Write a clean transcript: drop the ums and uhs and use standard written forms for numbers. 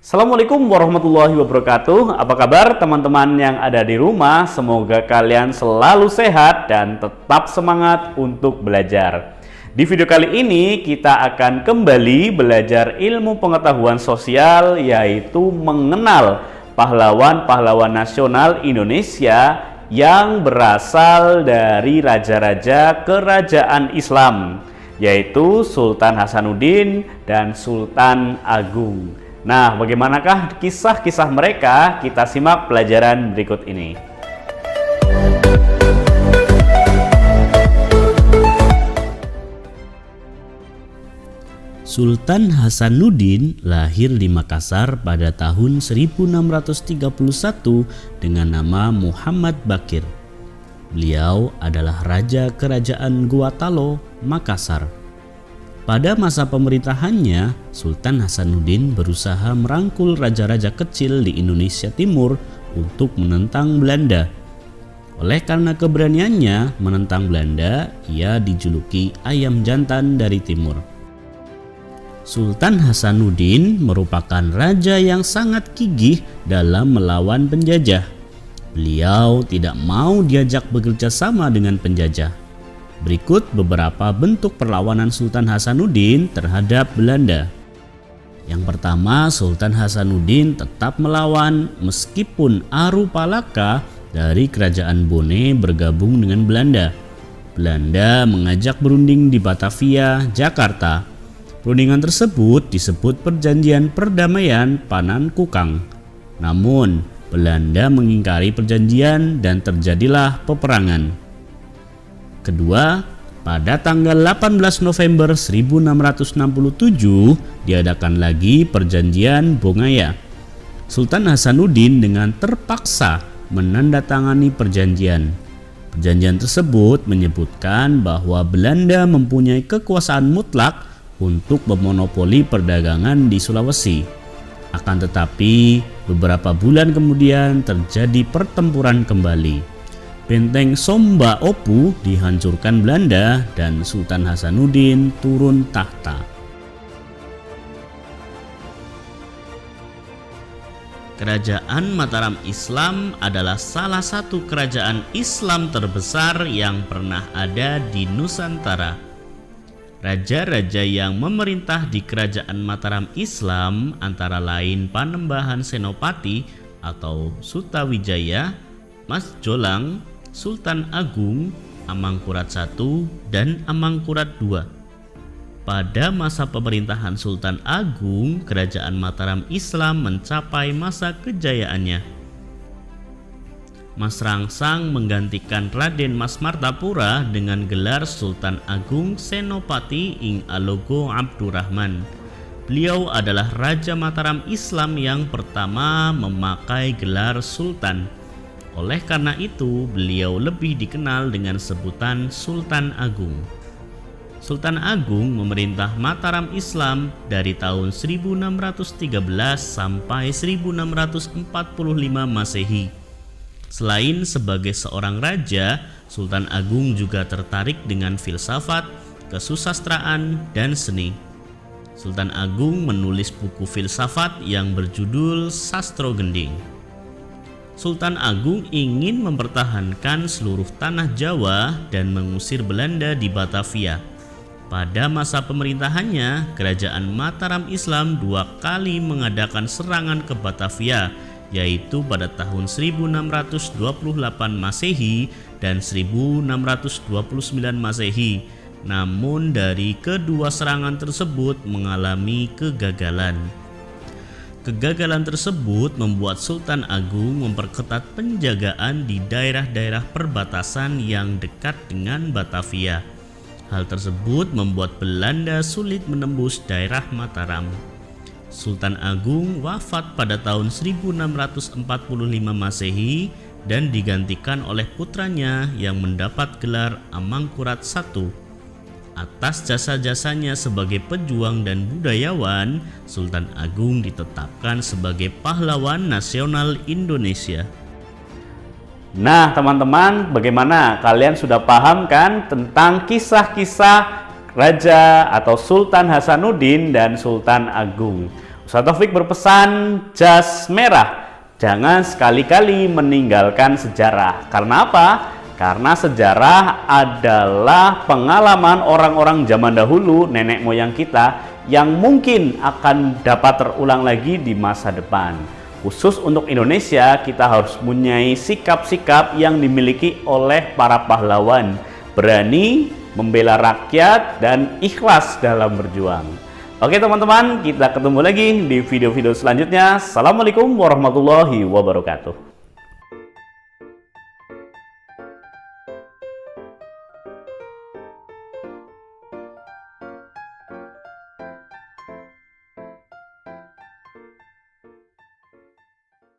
Assalamualaikum warahmatullahi wabarakatuh. Apa kabar teman-teman yang ada di rumah? Semoga kalian selalu sehat dan tetap semangat untuk belajar. Di video kali ini kita akan kembali belajar ilmu pengetahuan sosial, yaitu mengenal pahlawan-pahlawan nasional Indonesia yang berasal dari raja-raja kerajaan Islam, yaitu Sultan Hasanuddin dan Sultan Agung. Nah, bagaimanakah kisah-kisah mereka? Kita simak pelajaran berikut ini. Sultan Hasanuddin lahir di Makassar pada tahun 1631 dengan nama Muhammad Bakir. Beliau adalah Raja Kerajaan Guatalo, Makassar. Pada masa pemerintahannya, Sultan Hasanuddin berusaha merangkul raja-raja kecil di Indonesia Timur untuk menentang Belanda. Oleh karena keberaniannya menentang Belanda, ia dijuluki ayam jantan dari timur. Sultan Hasanuddin merupakan raja yang sangat gigih dalam melawan penjajah. Beliau tidak mau diajak bekerja sama dengan penjajah. Berikut beberapa bentuk perlawanan Sultan Hasanuddin terhadap Belanda. Yang pertama, Sultan Hasanuddin tetap melawan meskipun Arupalaka dari Kerajaan Bone bergabung dengan Belanda. Belanda mengajak berunding di Batavia, Jakarta. Perundingan tersebut disebut Perjanjian Perdamaian Panankukang. Namun, Belanda mengingkari perjanjian dan terjadilah peperangan. Kedua, pada tanggal 18 November 1667 diadakan lagi Perjanjian Bongaya. Sultan Hasanuddin dengan terpaksa menandatangani perjanjian. Perjanjian tersebut menyebutkan bahwa Belanda mempunyai kekuasaan mutlak untuk memonopoli perdagangan di Sulawesi. Akan tetapi, beberapa bulan kemudian terjadi pertempuran kembali. Benteng Somba Opu dihancurkan Belanda dan Sultan Hasanuddin turun tahta. Kerajaan Mataram Islam adalah salah satu kerajaan Islam terbesar yang pernah ada di Nusantara. Raja-raja yang memerintah di kerajaan Mataram Islam antara lain Panembahan Senopati atau Sutawijaya, Mas Jolang, Sultan Agung, Amangkurat I, dan Amangkurat II. Pada masa pemerintahan Sultan Agung, kerajaan Mataram Islam mencapai masa kejayaannya. Mas Rangsang menggantikan Raden Mas Martapura dengan gelar Sultan Agung Senopati ing Alogo Abdurrahman. Beliau adalah Raja Mataram Islam yang pertama memakai gelar Sultan. Oleh karena itu, beliau lebih dikenal dengan sebutan Sultan Agung. Sultan Agung memerintah Mataram Islam dari tahun 1613 sampai 1645 Masehi. Selain sebagai seorang raja, Sultan Agung juga tertarik dengan filsafat, kesusastraan, dan seni. Sultan Agung menulis buku filsafat yang berjudul Sastro Gending. Sultan Agung ingin mempertahankan seluruh tanah Jawa dan mengusir Belanda di Batavia. Pada masa pemerintahannya, kerajaan Mataram Islam 2 kali mengadakan serangan ke Batavia, yaitu pada tahun 1628 Masehi dan 1629 Masehi. Namun dari kedua serangan tersebut mengalami kegagalan. Kegagalan tersebut membuat Sultan Agung memperketat penjagaan di daerah-daerah perbatasan yang dekat dengan Batavia. Hal tersebut membuat Belanda sulit menembus daerah Mataram. Sultan Agung wafat pada tahun 1645 Masehi dan digantikan oleh putranya yang mendapat gelar Amangkurat I. Atas jasa-jasanya sebagai pejuang dan budayawan, Sultan Agung ditetapkan sebagai pahlawan nasional Indonesia. Nah teman-teman, bagaimana? Kalian sudah paham kan tentang kisah-kisah Raja atau Sultan Hasanuddin dan Sultan Agung? Ustaz Taufik berpesan, jas merah, jangan sekali-kali meninggalkan sejarah. Karena apa? Karena sejarah adalah pengalaman orang-orang zaman dahulu, nenek moyang kita, yang mungkin akan dapat terulang lagi di masa depan. Khusus untuk Indonesia, kita harus mempunyai sikap-sikap yang dimiliki oleh para pahlawan, berani membela rakyat dan ikhlas dalam berjuang. Oke teman-teman, kita ketemu lagi di video-video selanjutnya. Assalamualaikum warahmatullahi wabarakatuh.